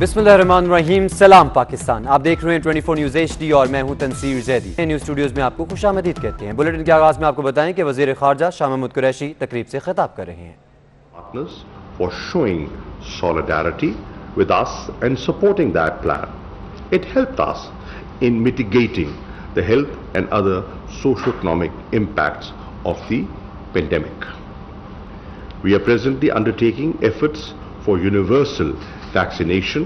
बिस्मिल्लाहिर्रहमानिर्रहीम। सलाम पाकिस्तान, आप देख रहे हैं 24 न्यूज़ HD और मैं हूं तनसीर जैदी। न्यूज़ स्टूडियोज़ में आपको खुशामदीद कहते हैं। बुलेटिन के आगाज़ में आपको बताएं कि वज़ीर ख़ारजा शाह महमूद कुरैशी तकरीब से खिताब कर रहे हैं। Partners for showing solidarity with us and supporting that plan. It helped us in mitigating the health and other socio-economic impacts of the pandemic. We are presently undertaking efforts for universal vaccination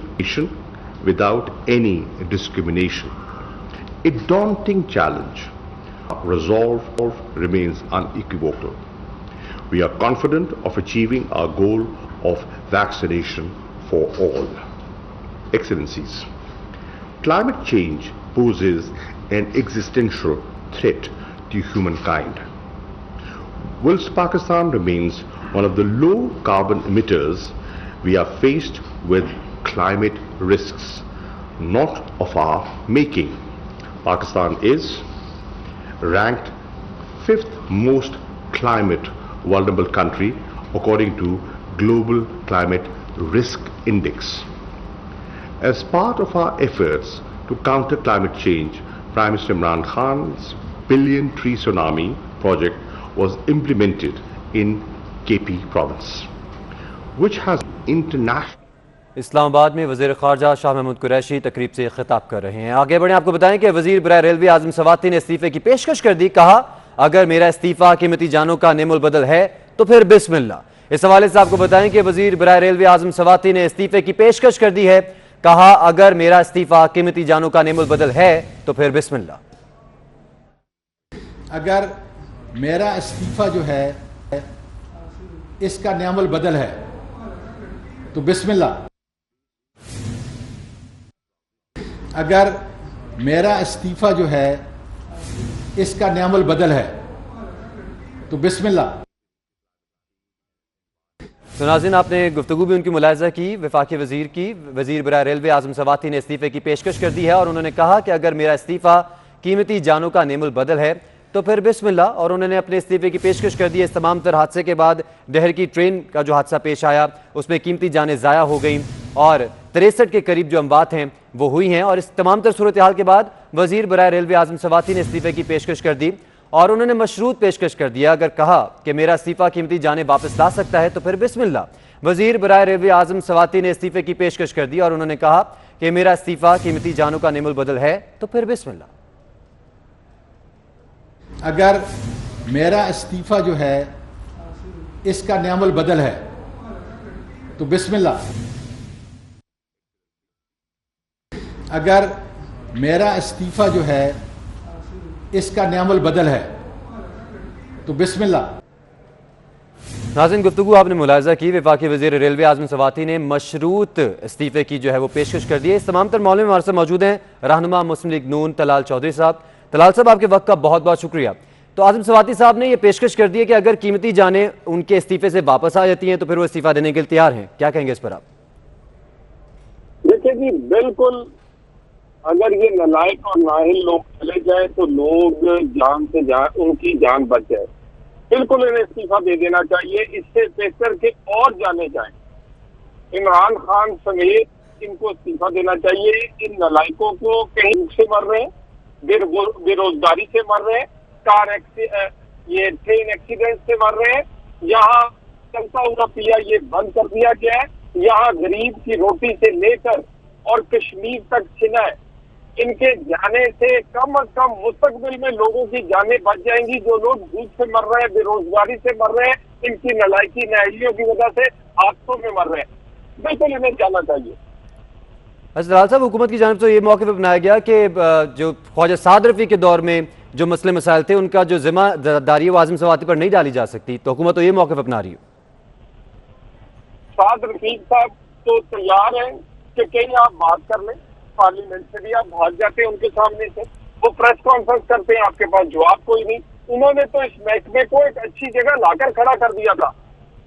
without any discrimination. A daunting challenge. Resolve remains unequivocal. We are confident of achieving our goal of vaccination for all. Excellencies, climate change poses an existential threat to humankind. Whilst Pakistan remains one of the low carbon emitters, we are faced with climate risks not of our making. Pakistan is ranked 5th most climate vulnerable country according to Global Climate Risk Index. As part of our efforts to counter climate change, Prime Minister Imran Khan's Billion Tree Tsunami project was implemented in KP province, which has international. Islamabad में वज़ीर ख़ारजा शाह महमूद कुरैशी तकरीब से खिताब कर रहे हैं। आगे बढ़ें, आपको बताएं कि वज़ीर बराए रेलवे आज़म सवाती ने इस्तीफे की पेशकश कर दी। कहा, अगर मेरा इस्तीफा कीमती जानों का नेमुल बदल है तो फिर बिस्मिल्लाह। इस हवाले से आपको बताएं कि वज़ीर बराए रेलवे आज़म सवाती ने इस्तीफे की पेशकश कर दी है। कहा, अगर मेरा इस्तीफा कीमती जानों का नेमुल बदल है तो फिर बिस्मिल्लाह। अगर मेरा इस्तीफा जो है इसका नेमुल बदल है तो बिस्मिल्लाह। अगर मेरा इस्तीफा जो है इसका नेमुल बदल है तो बिस्मिल्लाह। तो नाज़रीन, आपने गुफ्तगू भी उनकी मुलाहिज़ा की वफाकी वज़ीर की। वज़ीर बराए रेलवे आज़म सवाती ने इस्तीफे की पेशकश कर दी है और उन्होंने कहा कि अगर मेरा इस्तीफा कीमती जानों का नेमुल बदल है तो फिर बिस्मिल्लाह। और उन्होंने अपने इस्तीफे की पेशकश कर दी। इस तमाम तर हादसे के बाद डहर की ट्रेन का जो हादसा पेश आया उसमें कीमती जानें ज़ाया हो गई और 63 के करीब जो अमवात हैं वो हुई हैं। और इस तमाम तर सूरत हाल के बाद वज़ीर बराए रेलवे आज़म सवाती ने इस्तीफे की पेशकश कर दी और उन्होंने मशरूत पेशकश कर दिया। अगर कहा कि मेरा इस्तीफा कीमती जानें वापस ला सकता है तो फिर बिस्मिल्लाह। वज़ीर बराए रेलवे आज़म सवाती ने इस्तीफे की पेशकश कर दी और उन्होंने कहा कि मेरा इस्तीफा कीमती जानों का नेमुल बदल है तो फिर बिस्मिल्लाह। अगर मेरा इस्तीफा जो है इसका नेमुल बदल है तो बिस्मिल्लाह। अगर मेरा इस्तीफा जो है इसका नेमुल बदल है तो बिस्मिल्लाह। नाज़रीन, गुफ्तगू आपने मुलाहिज़ा की। वफाकी वज़ीर रेलवे आज़म सवाती ने मशरूत इस्तीफे की जो है वो पेशकश कर दी है। इस तमाम तर मामले में हमारे साथ मौजूद हैं रहनुमा मुस्लिम लीग नून तलाल चौधरी साहब। तलाल साहब, आपके वक्त का बहुत बहुत शुक्रिया। तो आज़म सवाती साहब ने यह पेशकश कर दी है कि अगर कीमती जानें उनके इस्तीफे से वापस आ जाती हैं तो फिर वो इस्तीफा देने के लिए तैयार हैं। क्या कहेंगे इस पर आप? देखिए जी, बिल्कुल अगर ये नलायक और नाहिल लोग चले जाए तो लोग जान से उनकी जान बच जाए। बिल्कुल इन्हें इस्तीफा दे देना चाहिए। इससे बेहतर के और जाने जाए। इमरान खान समेत इनको इस्तीफा देना चाहिए। इन नलायकों को कहीं भूख से मर रहे हैं, बेरोजगारी से मर रहे हैं, ये ट्रेन एक्सीडेंट से मर रहे हैं। यहाँ चलता हुआ पिया ये बंद कर दिया गया है। यहाँ गरीब की रोटी से लेकर और कश्मीर तक छिना है। इनके जाने से कम अज कम मुस्तकबिल में लोगों की जानें बच जाएंगी। जो लोग भूख से मर रहे हैं, बेरोजगारी से मर रहे हैं, इनकी नलायकी नाअहलियों की वजह से हादसों में मर रहे हैं। बिल्कुल इन्हें जाना चाहिए। तलाल साहब, हुकूमत की जानिब से ये मौके पर अपनाया गया कि जो ख्वाजा साद रफ़ी के दौर में जो मसले मसाइल थे उनका जो जिम्मेदारी है वो आज़म सवाती पर नहीं डाली जा सकती, तो हुकूमत तो ये मौके पर अपना रही है। साद रफीक साहब तो तैयार हैं कि कहीं आप बात कर लें, पार्लियामेंट से भी आप भाग जाते हैं उनके सामने से। वो प्रेस कॉन्फ्रेंस करते हैं, आपके पास जवाब कोई नहीं। उन्होंने तो इस महकमे को एक अच्छी जगह लाकर खड़ा कर दिया था,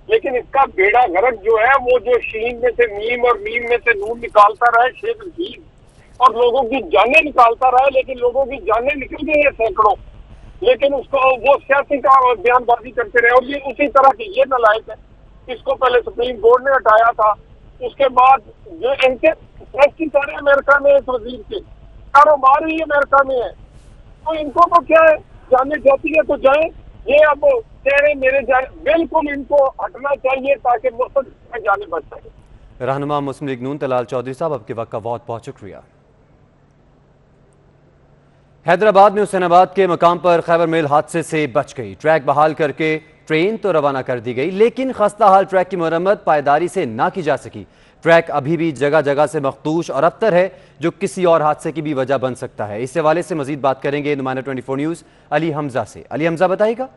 लेकिन इसका बेड़ा गर्क जो है वो जो शीन में से मीम और मीम में से नून निकालता रहा है शेख रशीद और लोगों की जानें निकालता रहा है। लेकिन लोगों की जानें निकल गई है सैकड़ों, लेकिन उसको वो सियासी का बयानबाजी करते रहे। और ये उसी तरह की ये नलायक है। इसको पहले सुप्रीम कोर्ट ने हटाया था, उसके बाद जो इनके फैक्ट्री सारे अमेरिका में, इस वजीर के कारोबार ही अमेरिका में है, तो इनको तो क्या है, जाने जाती है तो जाए। ये अब कह रहे मेरे जाने, बिल्कुल इनको हटना चाहिए ताकि मुल्क में जाने बच सके। रहनुमा मुस्लिम लीग नून तलाल चौधरी साहब, आपके वक्त का बहुत बहुत शुक्रिया। हैदराबाद में हुसैनाबाद के मकाम पर खैबर मेल हादसे से बच गई। ट्रैक बहाल करके ट्रेन तो रवाना कर दी गई, लेकिन खस्ता हाल ट्रैक की मरम्मत पायदारी से ना की जा सकी। ट्रैक अभी भी जगह जगह से मखदूश और अबतर है, जो किसी और हादसे की भी वजह बन सकता है। इस हवाले से मजीद बात करेंगे नुमाइंदा 24 न्यूज़ अली हमजा से। अली हमजा, बताइएगा।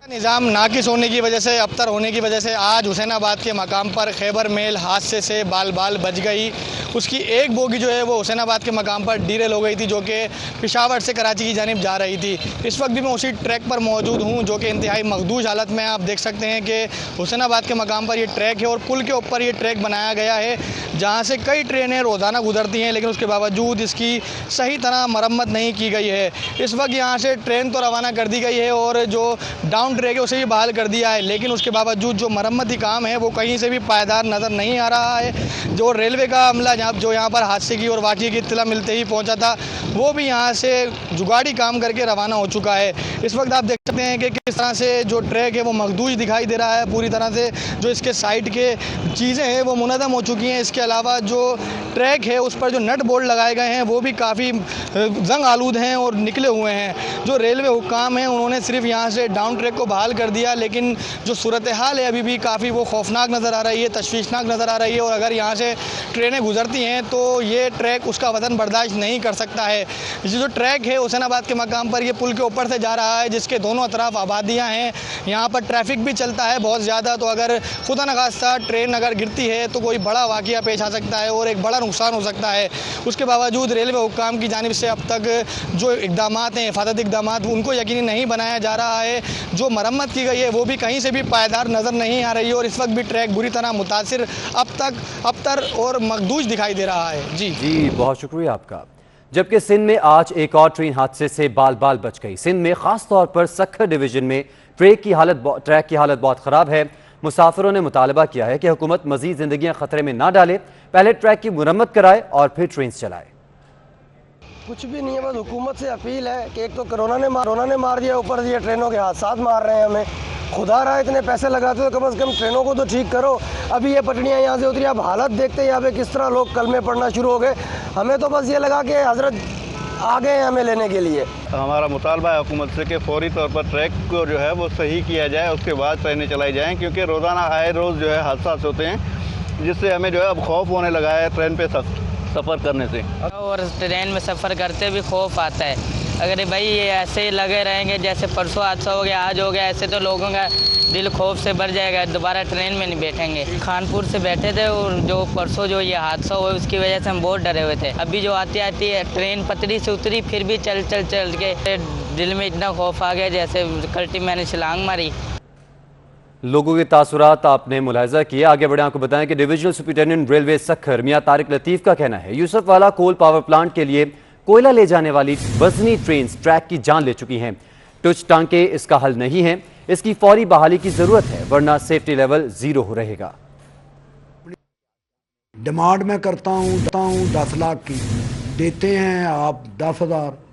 निज़ाम नाकिस होने की वजह से, अबतर होने की वजह से आज हुसैनाबाद के मकाम पर खैबर मेल हादसे से बाल बाल बच गई। उसकी एक बोगी जो है वो हुसैनाबाद के मकाम पर डीरेल हो गई थी, जो कि पेशावर से कराची की जानिब जा रही थी। इस वक्त भी मैं उसी ट्रैक पर मौजूद हूँ, जो कि इंतहाई मखदूश हालत में। आप देख सकते हैं कि हुसैनाबाद के मकाम पर ये ट्रैक है और पुल के ऊपर ये ट्रैक बनाया गया है, जहाँ से कई ट्रेनें रोज़ाना गुजरती हैं, लेकिन उसके बावजूद इसकी सही तरह मरम्मत नहीं की गई है। इस वक्त यहाँ से ट्रेन तो रवाना कर दी गई है और जो डाउन ट्रैक है उसे भी बहाल कर दिया है, लेकिन उसके बावजूद जो मरम्मती काम है वो कहीं से भी पायदार नज़र नहीं आ रहा है। जो रेलवे का अमला जो यहाँ पर हादसे की और वाक़ये की इत्तला मिलते ही पहुँचा था, वो भी यहाँ से जुगाड़ी काम करके रवाना हो चुका है। इस वक्त आप देख सकते हैं कि किस तरह से जो ट्रैक है वो मखदूश दिखाई दे रहा है पूरी तरह से। जो इसके साइड के चीज़ें हैं वो मुनज़्ज़म हो चुकी हैं। इसके अलावा जो ट्रैक है उस पर जो नट बोल्ट लगाए गए हैं वो भी काफ़ी जंग आलूद हैं और निकले हुए हैं। जो रेलवे हुक्काम हैं उन्होंने सिर्फ यहाँ से डाउन ट्रैक को बहाल कर दिया, लेकिन जो सूरत हाल है अभी भी काफ़ी वो खौफनाक नज़र आ रही है, तशवीशनाक नज़र आ रही है। और अगर यहाँ से ट्रेनें गुजरती हैं तो ये ट्रैक उसका वज़न बर्दाश्त नहीं कर सकता है। ये जो ट्रैक है हुसैनाबाद के मकाम पर, ये पुल के ऊपर से जा रहा है, जिसके दोनों तरफ आबादियाँ हैं। यहाँ पर ट्रैफिक भी चलता है बहुत ज़्यादा, तो अगर खुदा न खास्ता ट्रेन अगर गिरती है तो कोई बड़ा वाक़या पेश आ सकता है और एक बड़ा नुकसान हो सकता है। उसके बावजूद रेलवे हुक्काम की जानिब से अब तक जो इक़दाम हैं, हिफाजती इक़दाम, उनको यकीनी नहीं बनाया जा रहा है। जो मरम्मत की गई है वो भी कहीं से भी पायदार नज़र नहीं आ रही है और इस वक्त भी ट्रैक बुरी तरह मुतासिर, अब तक अबतर और मखदूश दिखाई दे रहा है। जी, बहुत शुक्रिया आपका। जबकि सिंध में आज एक और ट्रेन हादसे से बाल बाल बच गई। सिंध में खास तौर पर सक्खर डिवीजन में ट्रैक की हालत बहुत ख़राब है। मुसाफिरों ने मुतालबा किया है कि हुकूमत मजीद जिंदगियां खतरे में ना डाले, पहले ट्रैक की मुरम्मत कराए और फिर ट्रेन चलाए। कुछ भी नहीं है, बस हुकूमत से अपील है कि एक तो कोरोना ने मार दिया, ऊपर से ये ट्रेनों के हादसा मार रहे हैं हमें। खुदा रहा इतने पैसे लगाते हो तो कम से कम ट्रेनों को तो ठीक करो। अभी ये पटड़ियाँ यहाँ से उतरी, अब हालत देखते हैं यहाँ पे किस तरह लोग कलमे पढ़ना शुरू हो गए। हमें तो बस ये लगा कि हजरत आ गए हैं हमें लेने के लिए। हमारा मुतालबा है हुकूमत से कि फौरी तौर पर ट्रैक को जो है वो सही किया जाए, उसके बाद ट्रेनें चलाई जाएँ, क्योंकि रोज़ाना आए रोज़ जो है हादसा होते हैं, जिससे हमें जो है अब खौफ होने लगा है ट्रेन पे सफ़र करने से। और ट्रेन में सफ़र करते भी खौफ आता है। अगर भाई ये ऐसे ही लगे रहेंगे, जैसे परसों हादसा हो गया, आज हो गया, ऐसे तो लोगों का दिल खौफ से भर जाएगा, दोबारा ट्रेन में नहीं बैठेंगे। खानपुर से बैठे थे और जो परसों जो ये हादसा हुआ उसकी वजह से हम बहुत डरे हुए थे। अभी जो आती है ट्रेन पटरी से उतरी, फिर भी चल के दिल में इतना खौफ आ गया जैसे कल्टी मैंने छलांग मारी। लोगों के तासुरात आपने मुलाहिजा किए। आगे बढ़े आपको बताएं कि डिविजनल सुपरिटेंडेंट रेलवे सक्खर मियां तारिक लतीफ़ का कहना है यूसुफ वाला कोल पावर प्लांट के लिए कोयला ले जाने वाली वजनी ट्रेन ट्रैक की जान ले चुकी हैं। टुच टांके इसका हल नहीं है, इसकी फौरी बहाली की जरूरत है, वरना सेफ्टी लेवल 0 हो रहेगा। डिमांड मैं करता हूँ 10 लाख की, देते हैं आप 10,000।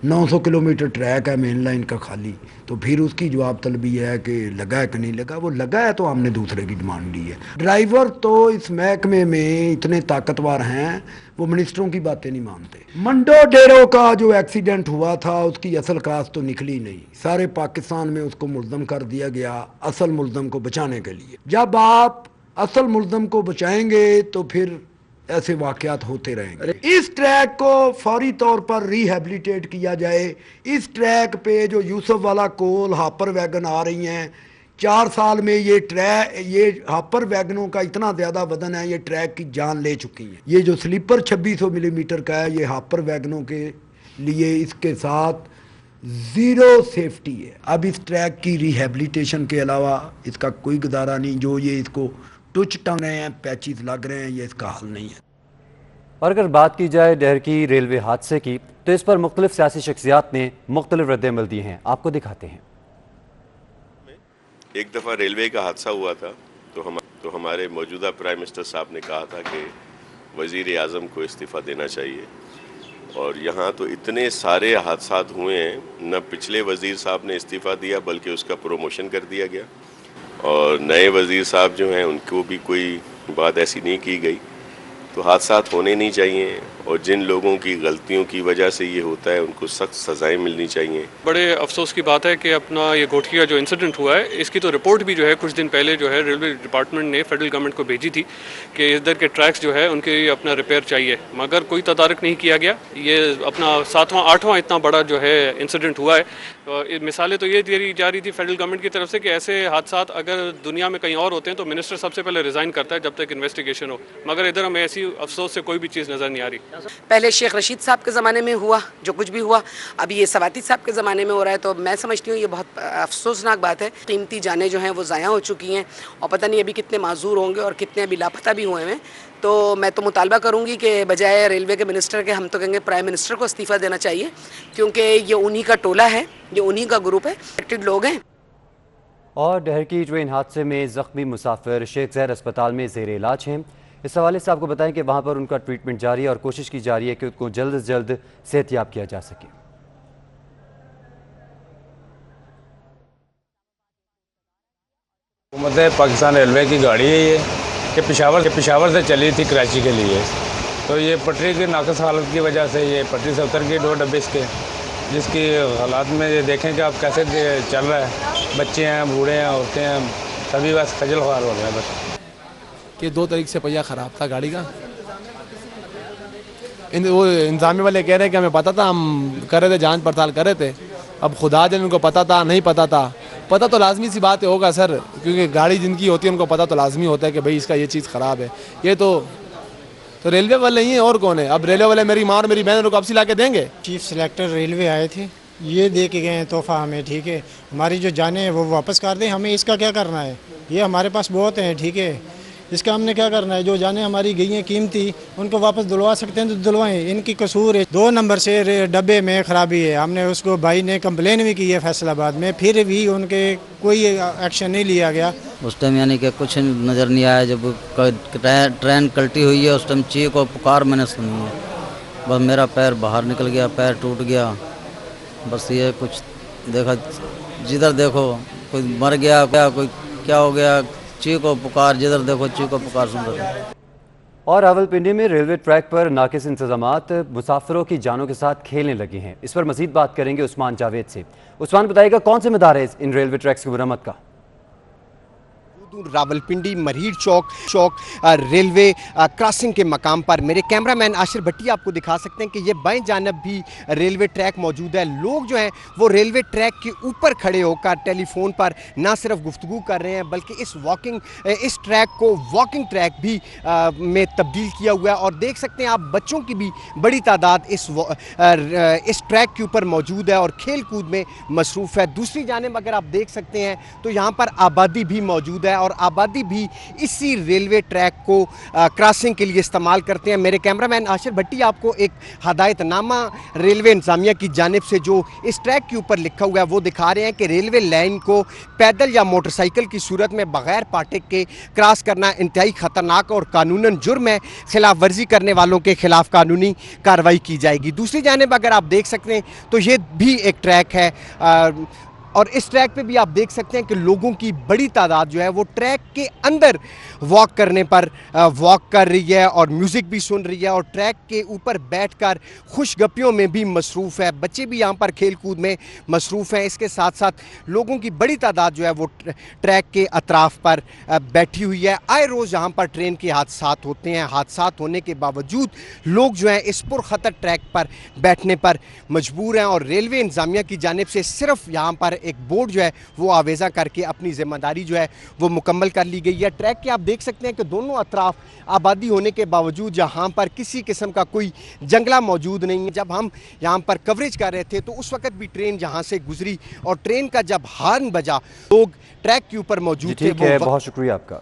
900 किलोमीटर ट्रैक है मेन लाइन का खाली, तो फिर उसकी जवाब तलबी है कि लगा है कि नहीं लगा। वो लगा है तो हमने दूसरे की डिमांड ली है। ड्राइवर तो इस महकमे में इतने ताकतवर हैं, वो मिनिस्टरों की बातें नहीं मानते। मंडो डेरो का जो एक्सीडेंट हुआ था उसकी असल काज तो निकली नहीं, सारे पाकिस्तान में उसको मुल्ज़म कर दिया गया असल मुल्ज़म को बचाने के लिए। जब आप असल मुल्ज़म को बचाएंगे तो फिर ऐसे वाक़यात होते रहेंगे। इस ट्रैक को फौरी तौर पर रिहेबिलिटेट किया जाए। इस ट्रैक पे जो यूसुफ वाला कोल हापर वैगन आ रही हैं, 4 साल में ये हापर वैगनों का इतना ज़्यादा वजन है, ये ट्रैक की जान ले चुकी हैं। ये जो स्लीपर 2600 मिलीमीटर का है, ये हापर वैगनों के लिए इसके साथ 0 सेफ्टी है। अब इस ट्रैक की रिहेबिलिटेशन के अलावा इसका कोई गुजारा नहीं। जो ये इसको टुच टंग रहे हैं, पैचेस लग रहे हैं, ये इसका हल नहीं है। और अगर बात की जाए डहर की रेलवे हादसे की, तो इस पर मुख्तलिफ सियासी शख्सियात ने मुख्तलिफ रद्द-ए-अमल दिए हैं। आपको दिखाते हैं। एक दफ़ा रेलवे का हादसा हुआ था, तो हमारे मौजूदा प्राइम मिनिस्टर साहब ने कहा था कि वज़ीर आज़म को इस्तीफ़ा देना चाहिए। और यहाँ तो इतने सारे हादसात हुए हैं, न पिछले वज़ीर साहब ने इस्तीफ़ा दिया बल्कि उसका प्रमोशन कर दिया गया, और नए वज़ीर साहब जो हैं उनको भी कोई बात ऐसी नहीं की गई। तो हादसात होने नहीं चाहिए, और जिन लोगों की गलतियों की वजह से ये होता है उनको सख्त सज़ाएं मिलनी चाहिए। बड़े अफसोस की बात है कि अपना ये घोटी का जो इंसिडेंट हुआ है, इसकी तो रिपोर्ट भी जो है कुछ दिन पहले जो है रेलवे डिपार्टमेंट ने फेडरल गवर्नमेंट को भेजी थी कि इधर के ट्रैक्स जो है उनके अपना रिपेयर चाहिए, मगर कोई तदारक नहीं किया गया। ये अपना 7वां 8वां इतना बड़ा जो है इंसिडेंट हुआ है। मिसालें तो ये दी जा रही थी फेडरल गवर्नमेंट की तरफ से कि ऐसे हादसात अगर दुनिया में कहीं और होते हैं तो मिनिस्टर सबसे पहले रिज़ाइन करता है जब तक इन्वेस्टिगेशन हो, मगर इधर हमें ऐसी अफसोस से कोई भी चीज़ नज़र नहीं आ रही। पहले शेख रशीद साहब के ज़माने में हुआ जो कुछ भी हुआ, अभी ये सवाती साहब के ज़माने में हो रहा है, तो मैं समझती हूँ ये बहुत अफसोसनाक बात है। कीमती जानें जो हैं वो ज़ाया हो चुकी हैं, और पता नहीं अभी कितने माजूर होंगे और कितने अभी लापता भी हुए हैं। तो मैं तो मुतालबा करूँगी कि बजाय रेलवे के मिनिस्टर के हम तो कहेंगे प्राइम मिनिस्टर को इस्तीफ़ा देना चाहिए, क्योंकि ये उन्हीं का टोला है, ये उन्हीं का ग्रुप है, अफेक्टेड लोग हैं। और डहरकी ट्रेन हादसे में ज़ख्मी मुसाफिर शेख ज़ैद अस्पताल में ज़ेर इलाज हैं। इस हवाले से आपको बताएं कि वहाँ पर उनका ट्रीटमेंट जारी है और कोशिश की जा रही है कि उनको जल्द से जल्द सेहतयाब किया जा सके। हुकूमत पाकिस्तान रेलवे की गाड़ी है ये, कि पेशावर से चली थी कराची के लिए। तो ये पटरी की नाकस हालत की वजह से ये पटरी से उतर गई 2 डब्बे इसके, जिसकी हालात में ये देखें कि आप कैसे चल रहा है। बच्चे हैं, बूढ़े हैं, औरतें हैं, सभी बस खजल ख्वार हो रहे हैं बस। कि 2 तारीख से पहिया ख़राब था गाड़ी का। वो इंतजामी वाले कह रहे हैं कि हमें पता था, हम कर रहे थे, जांच पड़ताल कर रहे थे। अब खुदा जाने उनको पता था नहीं पता था, पता तो लाजमी सी बात होगा सर, क्योंकि गाड़ी जिनकी होती है उनको पता तो लाजमी होता है कि भाई इसका ये चीज़ ख़राब है। ये तो रेलवे वाले ही हैं, और कौन है? अब रेलवे वाले मेरी माँ और मेरी बहन को वापसी ला के देंगे। चीफ सेलेक्टर रेलवे आए थे, ये दे के गए हैं तोहफा हमें, ठीक है। हमारी जो जाने हैं वो वापस कर दें, हमें इसका क्या करना है? ये हमारे पास बहुत हैं, ठीक है, इसका हमने क्या करना है? जो जाने हमारी गई हैं कीमती, उनको वापस दिलवा सकते हैं तो दिलवाएं, इनकी कसूर है। 2 नंबर से डब्बे में खराबी है, हमने उसको भाई ने कंप्लेन भी की है फैसलाबाद में, फिर भी उनके कोई एक्शन नहीं लिया गया। उस टाइम यानी कि कुछ नज़र नहीं आया। जब ट्रेन कल्टी हुई है उस टाइम चीख और पुकार मैंने सुनी है, बस मेरा पैर बाहर निकल गया, पैर टूट गया। बस ये कुछ देखा, जिधर देखो कोई मर गया, कोई क्या हो गया, चीखो पुकार, जिधर देखो चीखो पुकार सुन रहे हैं। और रावलपिंडी में रेलवे ट्रैक पर नाकिस इंतजामात मुसाफिरों की जानों के साथ खेलने लगे हैं। इस पर मजीद बात करेंगे उस्मान जावेद से। उस्मान बताएगा कौन जिम्मेदार है इन रेलवे ट्रैक्स की मरम्मत का? रावलपिंडी मरीर चौक रेलवे क्रॉसिंग के मकाम पर मेरे कैमरामैन आशिर भट्टी आपको दिखा सकते हैं कि ये बाएं जानब भी रेलवे ट्रैक मौजूद है। लोग जो हैं वो रेलवे ट्रैक के ऊपर खड़े होकर टेलीफोन पर ना सिर्फ गुफ्तगू कर रहे हैं बल्कि इस ट्रैक को वॉकिंग ट्रैक भी में तब्दील किया हुआ है। और देख सकते हैं आप बच्चों की भी बड़ी तादाद इस ट्रैक के ऊपर मौजूद है और खेल कूद में मसरूफ़ है। दूसरी जानिब अगर आप देख सकते हैं तो यहाँ पर आबादी भी मौजूद है और आबादी भी इसी रेलवे ट्रैक को क्रॉसिंग के लिए इस्तेमाल करते हैं। मेरे कैमरामैन आशिर भट्टी आपको एक हदायतनामा रेलवे इंतजामिया की जानिब से जो इस ट्रैक के ऊपर लिखा हुआ है वो दिखा रहे हैं कि रेलवे लाइन को पैदल या मोटरसाइकिल की सूरत में बगैर फाटक के क्रॉस करना इंतहाई ख़तरनाक और कानूनन जुर्म है। खिलाफ वर्जी करने वालों के खिलाफ कानूनी कार्रवाई की जाएगी। दूसरी जानिब अगर आप देख सकते हैं तो ये भी एक ट्रैक है और इस ट्रैक पे भी आप देख सकते हैं कि लोगों की बड़ी तादाद जो है वो ट्रैक के अंदर वॉक करने पर वॉक कर रही है और म्यूज़िक भी सुन रही है और ट्रैक के ऊपर बैठकर खुशगपियों में भी मसरूफ़ है। बच्चे भी यहाँ पर खेल कूद में मसरूफ़ हैं। इसके साथ साथ लोगों की बड़ी तादाद जो है वो ट्रैक के अतराफ़ पर बैठी हुई है। आए रोज़ यहाँ पर ट्रेन के हादसात होते हैं। हादसात होने के बावजूद लोग जो हैं इस पुरखतर ट्रैक पर बैठने पर मजबूर हैं और रेलवे इंतज़ामिया की जानिब से सिर्फ यहाँ पर एक बोर्ड जो है वो आवेज़ा करके अपनी ज़िम्मेदारी जो है वो मुकम्मल कर ली गई है। ट्रैक के आप देख सकते हैं कि दोनों अतराफ आबादी होने के बावजूद यहाँ पर किसी किस्म का कोई जंगला मौजूद नहीं है। जब हम यहाँ पर कवरेज कर रहे थे तो उस वक्त भी ट्रेन यहाँ से गुजरी और ट्रेन का जब हॉर्न बजा लोग ट्रैक के ऊपर मौजूद थे। बहुत शुक्रिया आपका।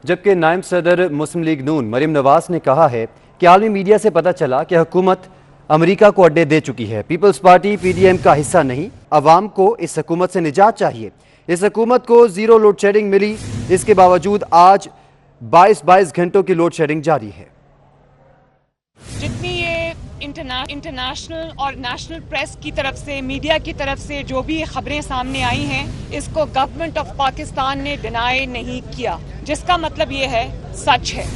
जबकि नायब सदर मुस्लिम लीग नून मरीम नवाज ने कहा है कि आलमी मीडिया से पता चला कि हुकूमत अमेरिका को अड्डे दे चुकी है। पीपल्स पार्टी PDM का हिस्सा नहीं, अवाम को इस हुकूमत से निजात चाहिए। इस हुकूमत को जीरो लोड शेडिंग मिली, इसके बावजूद आज 22 घंटों की लोड शेडिंग जारी है। जितनी ये इंटरनेशनल और नेशनल प्रेस की तरफ से, मीडिया की तरफ से जो भी खबरें सामने आई हैं, इसको गवर्नमेंट ऑफ पाकिस्तान ने डिनाई नहीं किया, जिसका मतलब ये है सच है।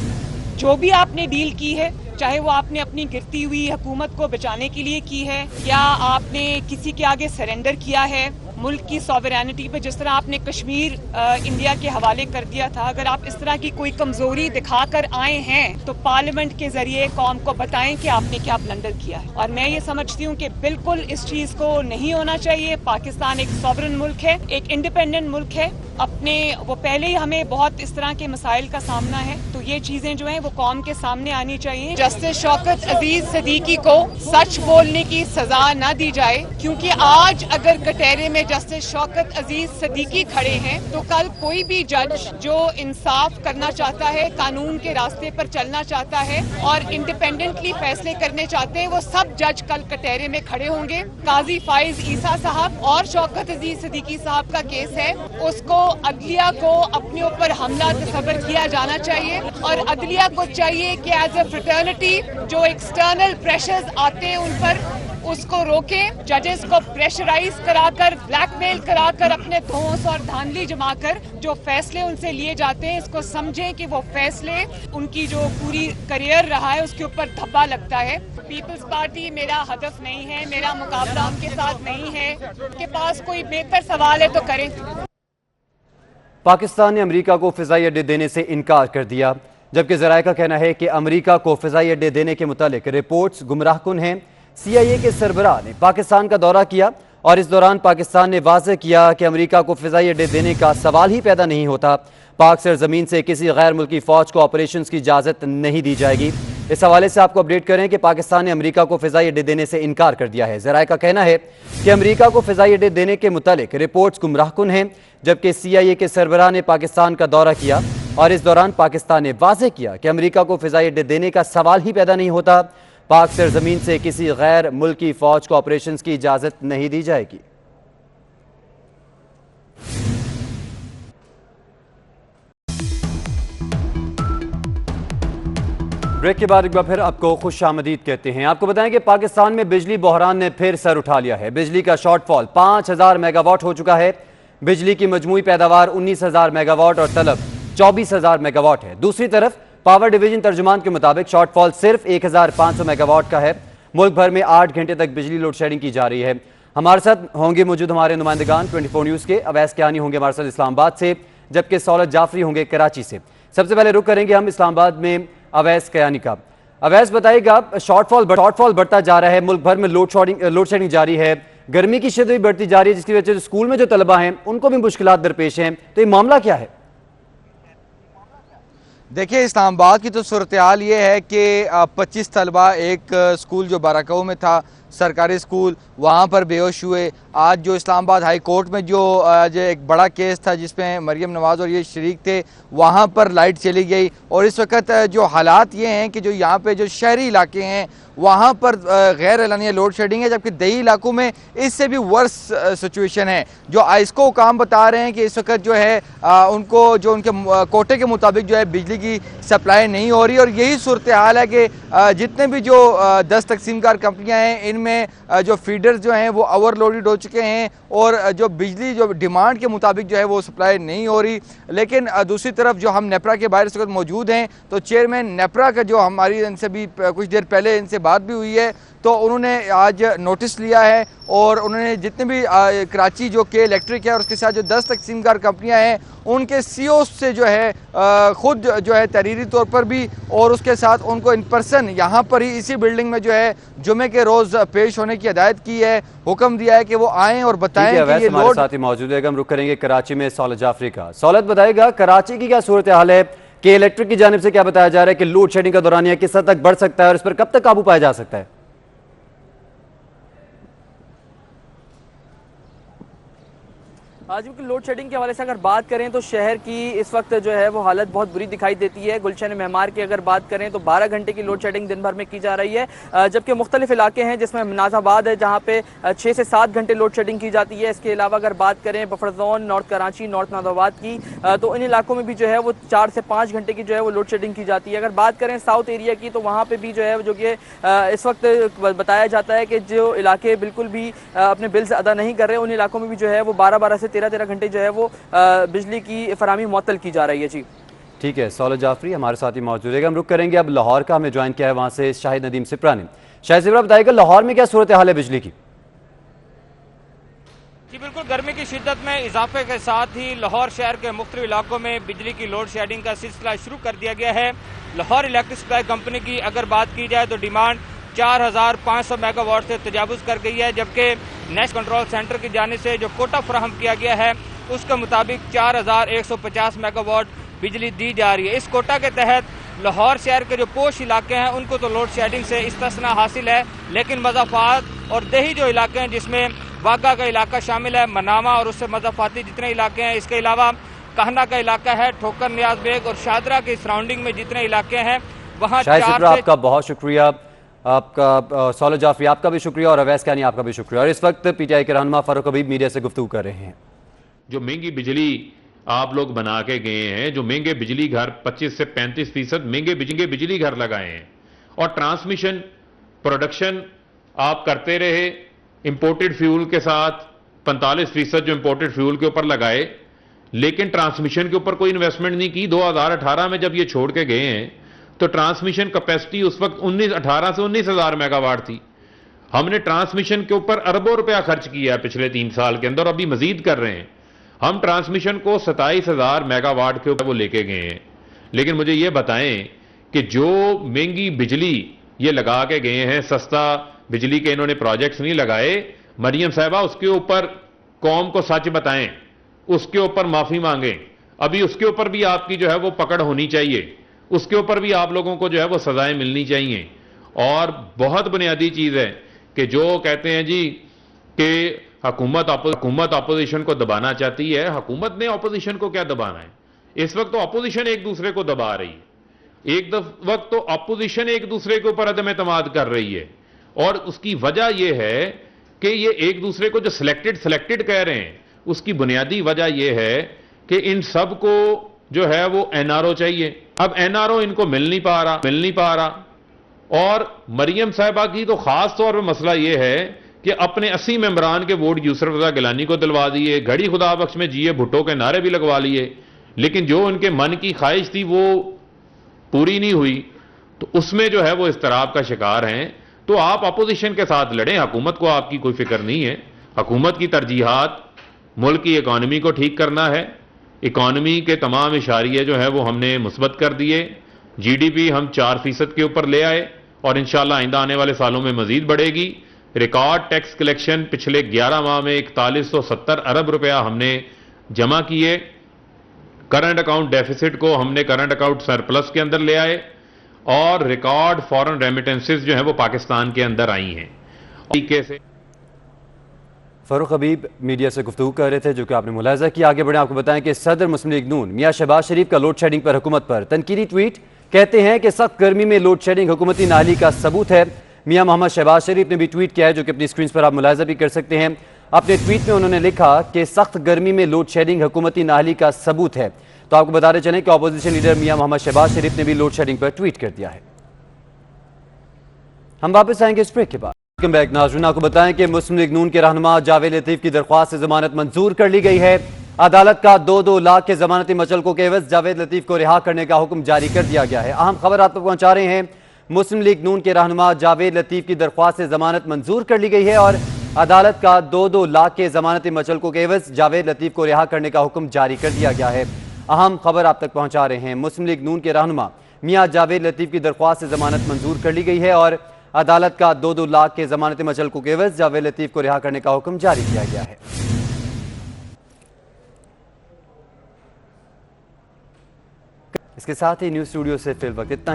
जो भी आपने डील की है, चाहे वो आपने अपनी गिरती हुई हुकूमत को बचाने के लिए की है या आपने किसी के आगे सरेंडर किया है मुल्क की सॉवरेनिटी पे, जिस तरह आपने कश्मीर इंडिया के हवाले कर दिया था, अगर आप इस तरह की कोई कमजोरी दिखाकर आए हैं तो पार्लियामेंट के जरिए कौम को बताएं कि आपने क्या ब्लंडर किया है। और मैं ये समझती हूँ कि बिल्कुल इस चीज को नहीं होना चाहिए। पाकिस्तान एक सॉवरन मुल्क है, एक इंडिपेंडेंट मुल्क है, अपने वो पहले ही हमें बहुत इस तरह के मसाइल का सामना है, तो ये चीजें जो हैं वो कौम के सामने आनी चाहिए। जस्टिस शौकत अजीज सिद्दीकी को सच बोलने की सजा न दी जाए, क्योंकि आज अगर कटहरे में जस्टिस शौकत अजीज सिद्दीकी खड़े हैं तो कल कोई भी जज जो इंसाफ करना चाहता है, कानून के रास्ते पर चलना चाहता है और इंडिपेंडेंटली फैसले करने चाहते हैं, वो सब जज कल कटहरे में खड़े होंगे। काजी फाइज ईसा साहब और शौकत अजीज सिद्दीकी साहब का केस है, उसको अदलिया को अपने ऊपर हमला तस्वर किया जाना चाहिए और अदलिया को चाहिए कि एज ए फ्रेटर्निटी जो एक्सटर्नल प्रेशर्स आते हैं उन पर उसको रोकें। जजेस को प्रेशराइज कराकर, ब्लैकमेल कराकर, अपने धौंस और धांधली जमाकर जो फैसले उनसे लिए जाते हैं, इसको समझें कि वो फैसले उनकी जो पूरी करियर रहा है उसके ऊपर धब्बा लगता है। पीपल्स पार्टी मेरा हदफ नहीं है, मेरा मुकाबला उनके साथ नहीं है। उनके पास कोई बेहतर सवाल है तो करें। पाकिस्तान ने अमेरिका को फ़िज़ाई अड्डे देने से इनकार कर दिया, जबकि ज़राए का कहना है कि अमेरिका को फ़िज़ाई अड्डे देने के मुतालिक रिपोर्ट्स गुमराहकुन हैं। CIA के सरबराह ने पाकिस्तान का दौरा किया और इस दौरान पाकिस्तान ने वाज़ेह किया कि अमेरिका को फ़िज़ाई अड्डे देने का सवाल ही पैदा नहीं होता। पाक सरजमीन से किसी गैर मुल्की फ़ौज को ऑपरेशंस की इजाज़त नहीं दी जाएगी। इस हवाले से आपको अपडेट करें कि पाकिस्तान ने अमेरिका को फ़िज़ाई अड्डे देने से इनकार कर दिया है। ज़राए का कहना है कि अमेरिका को फ़िज़ाई अड्डे देने के मुतालिक रिपोर्ट्स गुमराहकुन हैं, जबकि CIA के सरबराह ने पाकिस्तान का दौरा किया और इस दौरान पाकिस्तान ने वाज़ेह किया कि अमेरिका को फ़िज़ाई अड्डे देने का सवाल ही पैदा नहीं होता। पाक सरजमीन से किसी गैर मुल्की फ़ौज को ऑपरेशंस की इजाज़त नहीं दी जाएगी। ब्रेक के बाद एक बार फिर आपको खुश आमदीद कहते हैं। आपको बताएं कि पाकिस्तान में बिजली बहरान ने फिर सर उठा लिया है। बिजली का शॉर्टफॉल 5000 मेगावाट हो चुका है। बिजली की मजमूई पैदावार 19,000 मेगावाट और तलब 24,000 मेगावाट है। दूसरी तरफ पावर डिवीजन तर्जुमान के मुताबिक शॉर्टफॉल सिर्फ 1,500 मेगावाट का है। मुल्क भर में 8 घंटे तक बिजली लोड शेडिंग की जा रही है। हमारे साथ होंगे मौजूद हमारे नुमाइंदगान 24 न्यूज़ के। अवैस कियानी होंगे हमारे साथ इस्लामाबाद से, जबकि सौलत जाफरी होंगे कराची से। सबसे पहले रुख करेंगे हम इस्लामाबाद में अवैस कियानी का। अवैस बताइएगा, शॉर्टफॉल बढ़ता जा रहा है, मुल्क भर में लोड शेडिंग जारी है, गर्मी की शिद्दत भी बढ़ती जा रही है, जिसकी वजह से स्कूल में जो तलबा हैं उनको भी मुश्किलात दरपेश हैं, तो ये मामला क्या है? देखिए, इस्लामाबाद की तो सूरत हाल ये है कि 25 तलबा एक स्कूल जो बाराकाऊ में था, सरकारी स्कूल, वहाँ पर बेहोश हुए। आज जो इस्लामाबाद हाई कोर्ट में जो आज एक बड़ा केस था जिसमें मरियम नवाज़ और ये शरीक थे, वहाँ पर लाइट चली गई। और इस वक्त जो हालात ये हैं कि जो यहाँ पे जो शहरी इलाके हैं वहाँ पर गैर एलानिया लोड शेडिंग है, जबकि दही इलाकों में इससे भी वर्स सिचुएशन है। जो आइस्को काम बता रहे हैं कि इस वक्त जो है उनको जो उनके कोटे के मुताबिक जो है बिजली की सप्लाई नहीं हो रही। और यही सूरत हाल है कि जितने भी जो 10 तकसीमकार कंपनियाँ हैं, इनमें जो फीडर्स जो हैं वो ओवरलोडेड हो चुके हैं और जो बिजली जो डिमांड के मुताबिक जो है वो सप्लाई नहीं हो रही। लेकिन दूसरी तरफ जो हम नेपरा के बाहर इस वक्त मौजूद हैं, तो चेयरमैन नेपरा का जो हमारी इनसे भी कुछ देर पहले इनसे बात भी हुई है, तो उन्होंने आज नोटिस लिया है और उन्होंने जितने भी कराची जो के इलेक्ट्रिक है और उसके साथ जो 10 तकसीमकार कंपनियां हैं उनके सीईओ से जो है ख़ुद जो है तहरीरी तौर पर भी और उसके साथ उनको इन पर्सन यहाँ पर ही इसी बिल्डिंग में जो है जुमे के रोज़ पेश होने की हिदायत की है, हुक्म दिया है कि वो आएँ और बताएं कि ये लोड। साथ ही मौजूद है, हम रुक करेंगे कराची में सौलत जाफरी का। सौलत बताएगा, कराची की क्या सूरत हाल है कि इलेक्ट्रिक की जानिब से क्या बताया जा रहा है कि लोड शेडिंग का दौरानिया किस हद तक बढ़ सकता है और इस पर कब तक काबू पाया जा सकता है? आज की लोड शेडिंग के हवाले से अगर बात करें तो शहर की इस वक्त जो है वो हालत बहुत बुरी दिखाई देती है। गुलशन मेहमार की अगर बात करें तो 12 घंटे की लोड शेडिंग दिन भर में की जा रही है, जबकि मुख्तलिफ इलाके हैं जिसमें नाजाबाद है जहाँ पे 6 से 7 घंटे लोड शेडिंग की जाती है। इसके अलावा अगर बात करें buffer zone, north Karachi, north Nazimabad की, तो इन इलाकों में भी जो है वो 4 से 5 घंटे की जो है वो लोड शेडिंग की जाती है। अगर बात करें साउथ एरिया की तो वहाँ पर भी जो है जो कि इस वक्त बताया जाता है कि जो इलाके बिल्कुल भी अपने बिल्स अदा नहीं कर रहे, उन इलाकों में भी जो है वो 12-12 से 13-13 घंटे जो है वो बिजली की फराहमी मुअत्तल की जा रही है। जी ठीक है, सौलत जाफरी हमारे साथ ही मौजूद है। हम रुक करेंगे अब लाहौर का, हमें ज्वाइन किया है वहाँ से शाहिद नदीम सिप्रा ने। शाहिद सिप्रा बताइएगा लाहौर में क्या सूरत हाल है बिजली की? जी बिल्कुल, गर्मी की शिद्दत में इजाफे के साथ ही लाहौर शहर के मुख्तलिफ इलाकों में बिजली की लोड शेडिंग का सिलसिला शुरू कर दिया गया है। लाहौर इलेक्ट्रिक सप्लाई कंपनी की अगर बात की जाए तो डिमांड 4500 मेगावाट से तजावुज़ कर गई है, जबकि नेशनल कंट्रोल सेंटर की जानिब से जो कोटा फराहम किया गया है उसके मुताबिक 4150 मेगावाट बिजली दी जा रही है। इस कोटा के तहत लाहौर शहर के जो पोश इलाके हैं उनको तो लोड शेडिंग से इस्तिस्ना हासिल है, लेकिन मज़ाफ़ात और दही जो इलाके हैं जिसमें वागा का इलाका शामिल है, मनामा और उससे मज़ाफ़ाती जितने इलाके हैं, इसके अलावा कहना का इलाका है, ठोकर नियाज बेग और शादरा के सराउंडिंग में जितने इलाके हैं वहाँ आपका बहुत शुक्रिया। आपका सौलत जाफरी आपका भी शुक्रिया और अवैस कानी आपका भी शुक्रिया। और इस वक्त पीटीआई के रहनुमा फारूक हबीब मीडिया से गुफ्तगू कर रहे हैं। जो महंगी बिजली आप लोग बना के गए हैं, जो महंगे बिजली घर 25 से 35% महंगे बिजली घर लगाए हैं और ट्रांसमिशन प्रोडक्शन आप करते रहे इंपोर्टेड फ्यूल के साथ 45% जो इंपोर्टेड फ्यूल के ऊपर लगाए, लेकिन ट्रांसमिशन के ऊपर कोई इन्वेस्टमेंट नहीं की। 2018 में जब ये छोड़ के गए हैं तो ट्रांसमिशन कैपेसिटी उस वक्त 18 से 19,000 मेगावाट थी। हमने ट्रांसमिशन के ऊपर अरबों रुपया खर्च किया है पिछले 3 साल के अंदर, अभी मजीद कर रहे हैं। हम ट्रांसमिशन को 27,000 मेगावाट के ऊपर वो लेके गए हैं। लेकिन मुझे ये बताएं कि जो महंगी बिजली ये लगा के गए हैं, सस्ता बिजली के इन्होंने प्रोजेक्ट्स नहीं लगाए। मरियम साहिबा उसके ऊपर कौम को सच बताएं, उसके ऊपर माफी मांगें। अभी उसके ऊपर भी आपकी जो है वो पकड़ होनी चाहिए, उसके ऊपर भी आप लोगों को जो है वो सजाएं मिलनी चाहिए। और बहुत बुनियादी चीज है कि जो कहते हैं जी कि हुकूमत अपोजिशन को दबाना चाहती है। हुकूमत ने अपोजिशन को क्या दबाना है? इस वक्त तो अपोजिशन एक दूसरे को दबा रही है। एक वक्त तो अपोजिशन एक दूसरे के ऊपर अदम एतमाद कर रही है और उसकी वजह यह है कि ये एक दूसरे को जो सिलेक्टेड कह रहे हैं, उसकी बुनियादी वजह यह है कि इन सब को जो है वो एनआरओ चाहिए। अब एनआरओ इनको मिल नहीं पा रहा। और मरियम साहिबा की तो खास तौर पर मसला यह है कि अपने 80 मेंबरान के वोट यूसुफ रजा गिलानी को दिलवा दिए, घड़ी खुदा बख्श में जिए भुट्टो के नारे भी लगवा लिए, लेकिन जो उनके मन की ख्वाहिश थी वो पूरी नहीं हुई। तो उसमें जो है वो इस्तराब का शिकार हैं। तो आप अपोजिशन के साथ लड़ें, हुकूमत को आपकी कोई फिक्र नहीं है। हुकूमत की तरजीहात मुल्क की इकॉनमी को ठीक करना है। इकॉनमी के तमाम इशारिये जो है वो हमने मुस्बत कर दिए। जीडीपी हम 4% के ऊपर ले आए और इंशाल्लाह आइंदा आने वाले सालों में मजीद बढ़ेगी। रिकॉर्ड टैक्स कलेक्शन पिछले 11 माह में 4170 अरब रुपया हमने जमा किए। करंट अकाउंट डेफिसिट को हमने करंट अकाउंट सरप्लस के अंदर ले आए और रिकॉर्ड फॉरेन रेमिटेंसेस जो है वो पाकिस्तान के अंदर आई हैं। तरीके से फारूक हबीब मीडिया से गुफ्तगू कर रहे थे, जो कि आपने मुलाहिजा किया। आगे बढ़े, आपको बताएं कि सदर मुस्लिम लीग नून मियां शहबाज शरीफ का लोड शेडिंग पर हुकूमत पर तनकीदी ट्वीट। कहते हैं कि सख्त गर्मी में लोड शेडिंग हुकूमती नाहली का सबूत है। मियां मोहम्मद शहबाज शरीफ ने भी ट्वीट किया है, जो कि अपनी स्क्रीन पर आप मुलाहिजा भी कर सकते हैं। अपने ट्वीट में उन्होंने लिखा कि सख्त गर्मी में लोड शेडिंग हुकूमती नाहली का सबूत है। तो आपको बताते चलें कि अपोजिशन लीडर मियां मोहम्मद शहबाज शरीफ ने भी लोड शेडिंग पर ट्वीट कर दिया है। हम वापस आएंगे इस ब्रेक के बाद। वेलकम बैक नाज़रीन, आपको बताएं कि मुस्लिम लीग नून के रहनुमा जावेद लतीफ की दरख्वास्त से जमानत मंजूर कर ली गई है। अदालत का 2-2 लाख के जमानती मचलकों के एवज जावेद लतीफ को रिहा करने का हुक्म जारी कर दिया गया है। अहम खबर आप तक पहुंचा रहे हैं। मुस्लिम लीग नून के रहनुमा जावेद लतीफ की दरख्वास्त से जमानत मंजूर कर ली गई है और अदालत का 2-2 लाख के जमानती मचलकों के एवज जावेद लतीफ को रिहा करने का हुक्म जारी कर दिया गया है। अहम खबर आप तक पहुंचा रहे हैं। मुस्लिम लीग नून के रहनुमा मियां जावेद लतीफ की दरख्वास्त से जमानत मंजूर कर ली गई है और अदालत का 2-2 लाख के जमानती मचलकों के एवज जावेद लतीफ को रिहा करने का हुक्म जारी किया गया है। इसके साथ ही न्यूज़ स्टूडियो से फिल वक्त इतना ही।